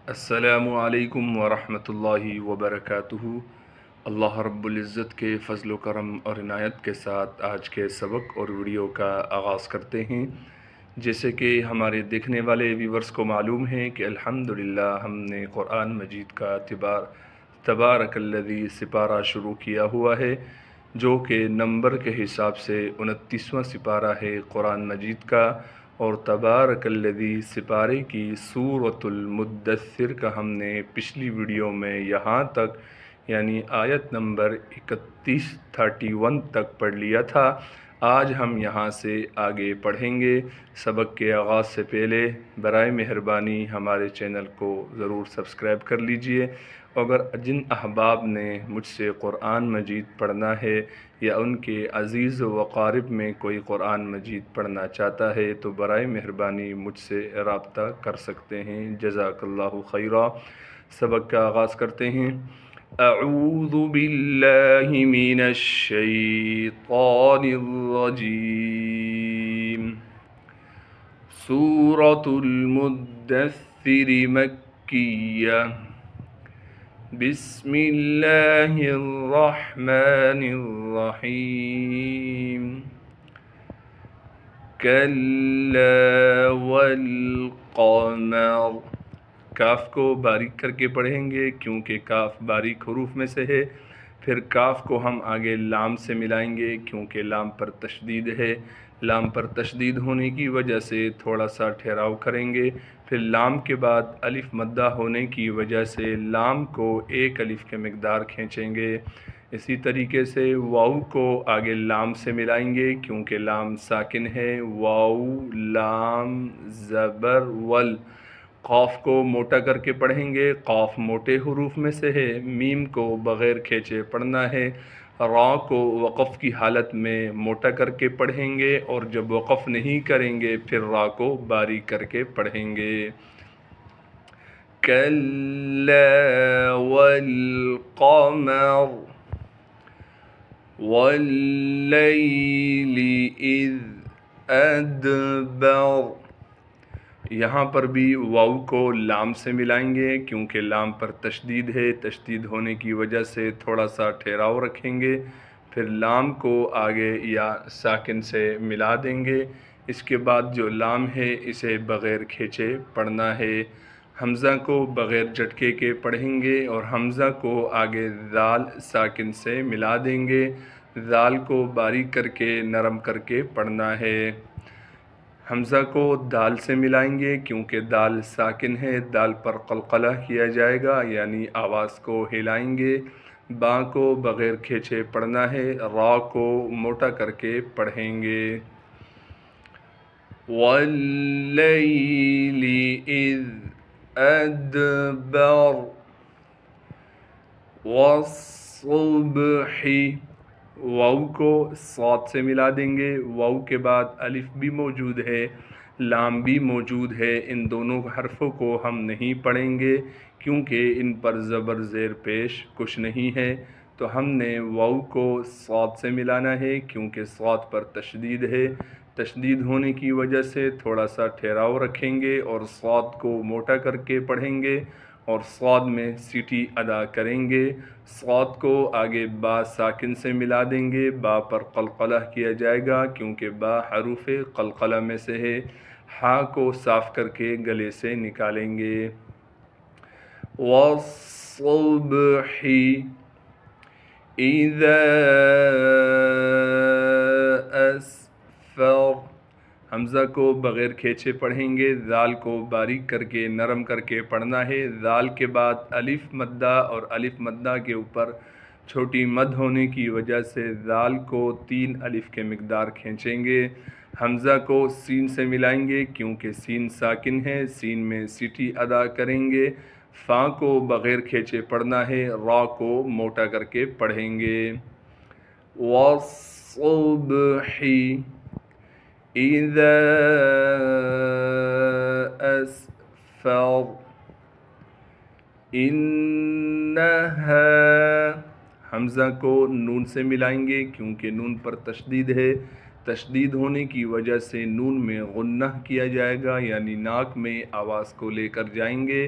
السلام علیکم ورحمۃ اللہ وبرکاتہ۔ اللہ رب العزت کے فضل و کرم اور عنایت کے ساتھ آج کے سبق اور ویڈیو کا آغاز کرتے ہیں۔ جیسے کہ ہمارے دیکھنے والے ویورز کو معلوم ہے کہ الحمدللہ ہم نے قرآن مجید کا تبارک الذی سپارہ شروع کیا ہوا ہے، جو کہ نمبر کے حساب سے 29واں سپارہ ہے قرآن مجید کا، اور تبارک الذی سپارے کی سورۃ المدثر کا ہم نے پچھلی ویڈیو میں یہاں تک یعنی آیت نمبر 31 تک پڑھ لیا تھا۔ آج ہم یہاں سے آگے پڑھیں گے۔ سبق کے آغاز سے پہلے برائے مہربانی ہمارے چینل کو ضرور سبسکرائب کر لیجئے۔ اگر جن احباب نے مجھ سے قرآن مجید پڑھنا ہے یا ان کے عزیز و اقارب میں کوئی قرآن مجید پڑھنا چاہتا ہے تو برائے مہربانی مجھ سے رابطہ کر سکتے ہیں۔ جزاک اللہ خیرا۔ سبق کا آغاز کرتے ہیں۔ اعوذ باللہ من الشیطان الرجیم۔ سورۃ المدثر مکیہ۔ بسم اللہ الرحمن الرحیم۔ کلا والقمر۔ کاف کو باریک کر کے پڑھیں گے کیونکہ کاف باریک حروف میں سے ہے۔ پھر کاف کو ہم آگے لام سے ملائیں گے کیونکہ لام پر تشدید ہے۔ لام پر تشدید ہونے کی وجہ سے تھوڑا سا ٹھہراؤ کریں گے۔ پھر لام کے بعد الف مدہ ہونے کی وجہ سے لام کو ایک الف کے مقدار کھینچیں گے۔ اسی طریقے سے واو کو آگے لام سے ملائیں گے کیونکہ لام ساکن ہے۔ واو لام زبر ول۔ قاف کو موٹا کر کے پڑھیں گے، قاف موٹے حروف میں سے ہے۔ میم کو بغیر کھینچے پڑھنا ہے۔ را کو وقف کی حالت میں موٹا کر کے پڑھیں گے اور جب وقف نہیں کریں گے پھر را کو باریک کر کے پڑھیں گے۔ کلا والقمر واللیل اذ ادبر۔ یہاں پر بھی واو کو لام سے ملائیں گے کیونکہ لام پر تشدید ہے۔ تشدید ہونے کی وجہ سے تھوڑا سا ٹھہراؤ رکھیں گے۔ پھر لام کو آگے یا ساکن سے ملا دیں گے۔ اس کے بعد جو لام ہے اسے بغیر کھینچے پڑھنا ہے۔ حمزہ کو بغیر جھٹکے کے پڑھیں گے اور حمزہ کو آگے ذال ساکن سے ملا دیں گے۔ ذال کو باریک کر کے نرم کر کے پڑھنا ہے۔ حمزہ کو دال سے ملائیں گے کیونکہ دال ساکن ہے۔ دال پر قلقلہ کیا جائے گا یعنی آواز کو ہلائیں گے۔ با کو بغیر کھینچے پڑھنا ہے۔ را کو موٹا کر کے پڑھیں گے۔ واللیل اذ ادبر والصبح۔ واو کو صاد سے ملا دیں گے۔ واو کے بعد الف بھی موجود ہے، لام بھی موجود ہے۔ ان دونوں حرفوں کو ہم نہیں پڑھیں گے کیونکہ ان پر زبر زیر پیش کچھ نہیں ہے، تو ہم نے واو کو صاد سے ملانا ہے کیونکہ صاد پر تشدید ہے۔ تشدید ہونے کی وجہ سے تھوڑا سا ٹھہراؤ رکھیں گے اور صاد کو موٹا کر کے پڑھیں گے اور صاد میں سیٹی ادا کریں گے۔ صاد کو آگے با ساکن سے ملا دیں گے۔ با پر قلقلہ کیا جائے گا کیونکہ با حروف قلقلہ میں سے ہے۔ ہا کو صاف کر کے گلے سے نکالیں گے۔ والصبح اذا اسفر۔ حمزہ کو بغیر کھینچے پڑھیں گے۔ ذال کو باریک کر کے نرم کر کے پڑھنا ہے۔ ذال کے بعد الف مدہ اور الف مدہ کے اوپر چھوٹی مد ہونے کی وجہ سے ذال کو 3 الف کے مقدار کھینچیں گے۔ حمزہ کو سین سے ملائیں گے کیونکہ سین ساکن ہے۔ سین میں سیٹی ادا کریں گے۔ فا کو بغیر کھینچے پڑھنا ہے۔ را کو موٹا کر کے پڑھیں گے۔ والصبح اذا اسفر انہا۔ حمزہ کو نون سے ملائیں گے کیونکہ نون پر تشدید ہے۔ تشدید ہونے کی وجہ سے نون میں غنہ کیا جائے گا یعنی ناک میں آواز کو لے کر جائیں گے۔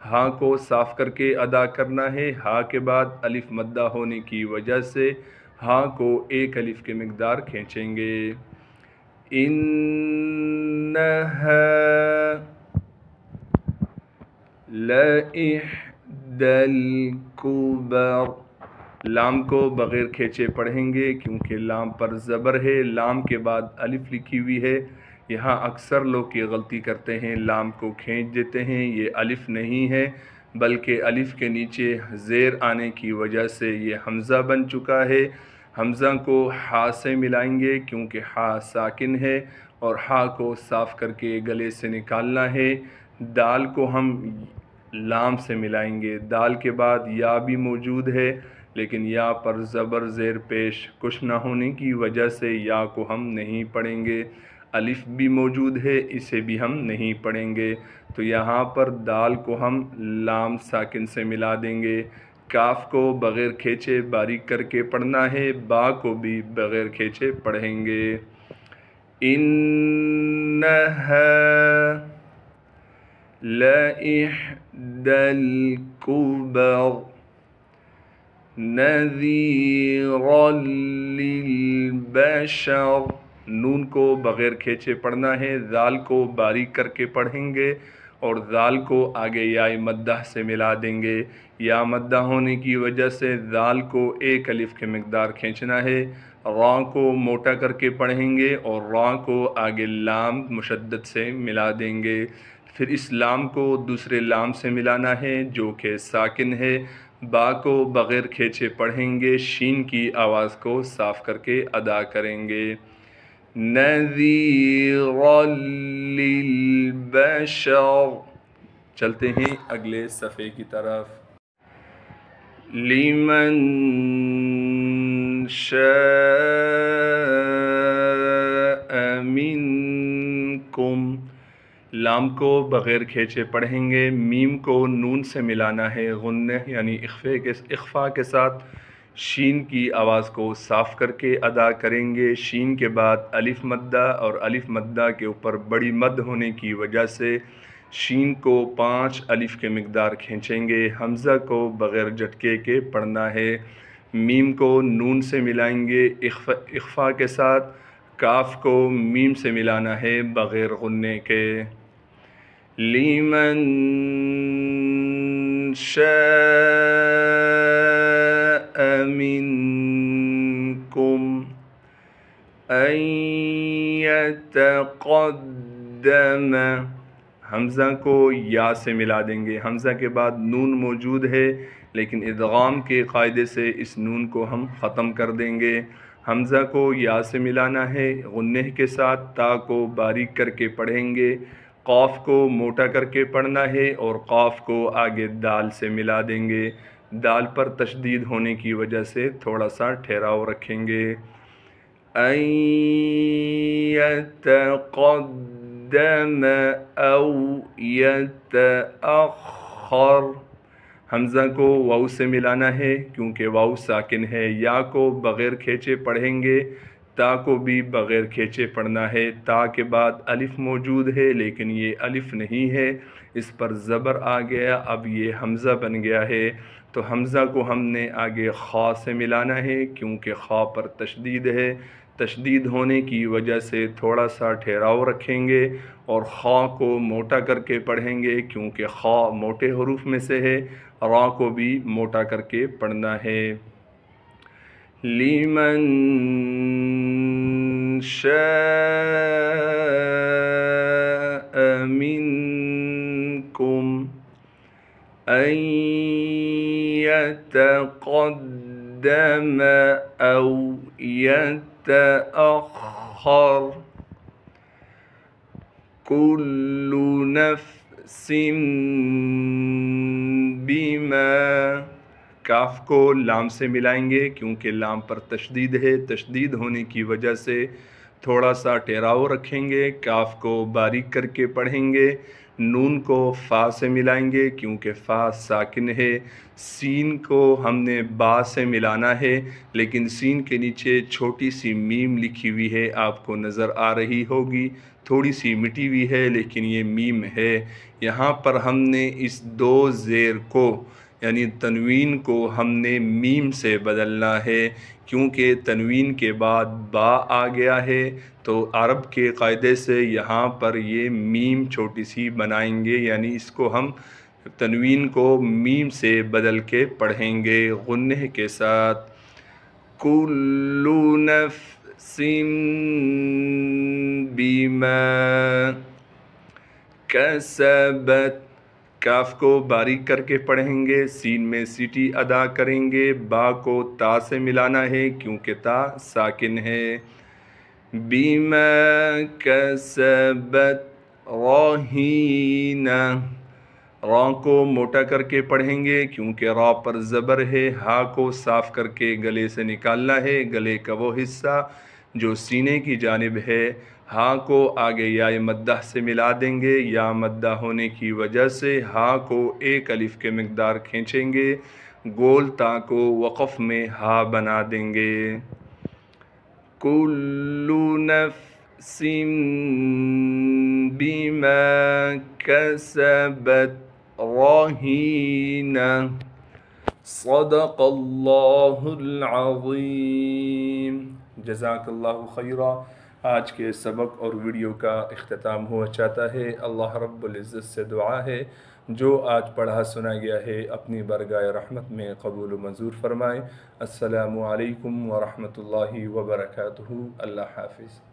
ہاں کو صاف کر کے ادا کرنا ہے۔ ہاں کے بعد الف مدہ ہونے کی وجہ سے ہاں کو ایک الف کی مقدار کھینچیں گے۔ انہا لإحدى الكبر، لام کو بغیر کھینچے پڑھیں گے کیونکہ لام پر زبر ہے، لام کے بعد الف لکھی ہوئی ہے۔ یہاں اکثر لوگ یہ غلطی کرتے ہیں، لام کو کھینچ دیتے ہیں، یہ الف نہیں ہے بلکہ الف کے نیچے زیر آنے کی وجہ سے یہ حمزہ بن چکا ہے۔ حمزہ کو ہا سے ملائیں گے کیونکہ ہا ساکن ہے اور ہا کو صاف کر کے گلے سے نکالنا ہے۔ دال کو ہم لام سے ملائیں گے، دال کے بعد یا بھی موجود ہے لیکن یا پر زبر زیر پیش کچھ نہ ہونے کی وجہ سے یا کو ہم نہیں پڑھیں گے۔ الف بھی موجود ہے، اسے بھی ہم نہیں پڑھیں گے، تو یہاں پر دال کو ہم لام ساکن سے ملا دیں گے۔ کاف کو بغیر کھینچے باریک کر کے پڑھنا ہے، با کو بھی بغیر کھینچے پڑھیں گے۔ انہا لإحدى الكبر نذیرا للبشر، نون کو بغیر کھینچے پڑھنا ہے، ذال کو باریک کر کے پڑھیں گے اور ذال کو آگے یا مدہ سے ملا دیں گے۔ یا مدہ ہونے کی وجہ سے ذال کو ایک الف کی مقدار کھینچنا ہے، را کو موٹا کر کے پڑھیں گے اور را کو آگے لام مشدد سے ملا دیں گے۔ پھر اس لام کو دوسرے لام سے ملانا ہے جو کہ ساکن ہے۔ با کو بغیر کھینچے پڑھیں گے، شین کی آواز کو صاف کر کے ادا کریں گے۔ نذیرا للبشر، چلتے ہیں اگلے صفحے کی طرف۔ لمن شاء منکم، لام کو بغیر کھینچے پڑھیں گے، میم کو نون سے ملانا ہے غنہ یعنی اخفاء کے ساتھ، شین کی آواز کو صاف کر کے ادا کریں گے۔ شین کے بعد الف مدہ اور الف مدہ کے اوپر بڑی مد ہونے کی وجہ سے شین کو 5 الف کے مقدار کھینچیں گے۔ حمزہ کو بغیر جھٹکے کے پڑھنا ہے، میم کو نون سے ملائیں گے اخفاء کے ساتھ، کاف کو میم سے ملانا ہے بغیر غنے کے۔ لمن شاء منکم ان یتقدم، حمزہ کو یا سے ملا دیں گے، حمزہ کے بعد نون موجود ہے لیکن ادغام کے قاعدے سے اس نون کو ہم ختم کر دیں گے۔ حمزہ کو یا سے ملانا ہے غنہ کے ساتھ، تا کو باریک کر کے پڑھیں گے، قاف کو موٹا کر کے پڑھنا ہے اور قاف کو آگے دال سے ملا دیں گے، دال پر تشدید ہونے کی وجہ سے تھوڑا سا ٹھہراؤ رکھیں گے۔ ان یتقدم او یتأخر، حمزہ کو واو سے ملانا ہے کیونکہ واو ساکن ہے، یا کو بغیر کھینچے پڑھیں گے، تا کو بھی بغیر کھینچے پڑھنا ہے، تا کے بعد الف موجود ہے لیکن یہ الف نہیں ہے، اس پر زبر آ گیا، اب یہ حمزہ بن گیا ہے، تو حمزہ کو ہم نے آگے خا سے ملانا ہے کیونکہ خا پر تشدید ہے، تشدید ہونے کی وجہ سے تھوڑا سا ٹھہراؤ رکھیں گے اور خا کو موٹا کر کے پڑھیں گے کیونکہ خا موٹے حروف میں سے ہے، را کو بھی موٹا کر کے پڑھنا ہے۔ لمن شاء منکم ان یتقدم او یتأخر کل نفس بما، کاف کو لام سے ملائیں گے کیونکہ لام پر تشدید ہے، تشدید ہونے کی وجہ سے تھوڑا سا ٹھہراؤ رکھیں گے، کاف کو باریک کر کے پڑھیں گے، نون کو فا سے ملائیں گے کیونکہ فا ساکن ہے، سین کو ہم نے با سے ملانا ہے لیکن سین کے نیچے چھوٹی سی میم لکھی ہوئی ہے، آپ کو نظر آ رہی ہوگی، تھوڑی سی مٹی ہوئی ہے لیکن یہ میم ہے۔ یہاں پر ہم نے اس دو زیر کو یعنی تنوین کو ہم نے میم سے بدلنا ہے، کیونکہ تنوین کے بعد با آ گیا ہے تو عرب کے قاعدے سے یہاں پر یہ میم چھوٹی سی بنائیں گے، یعنی اس کو ہم تنوین کو میم سے بدل کے پڑھیں گے غنہ کے ساتھ۔ کل نفس بما کسبت، کاف کو باریک کر کے پڑھیں گے، سین میں سیٹی ادا کریں گے، با کو تا سے ملانا ہے کیونکہ تا ساکن ہے۔ بما کسبت رہینہ، را کو موٹا کر کے پڑھیں گے کیونکہ را پر زبر ہے، ہا کو صاف کر کے گلے سے نکالنا ہے، گلے کا وہ حصہ جو سینے کی جانب ہے۔ ہا کو آگے یا مدہ سے ملا دیں گے، یا مدہ ہونے کی وجہ سے ہا کو ایک الف کے مقدار کھینچیں گے، گول تا کو وقف میں ہا بنا دیں گے۔ کل نفس بما کسبت رہینہ، صدق اللہ العظیم۔ جزاک اللہ خیرہ۔ آج کے سبق اور ویڈیو کا اختتام ہوا چاہتا ہے۔ اللہ رب العزت سے دعا ہے جو آج پڑھا سنا گیا ہے اپنی برگاہ رحمت میں قبول و منظور فرمائے۔ السلام علیکم ورحمۃ اللہ وبرکاتہ۔ اللہ حافظ۔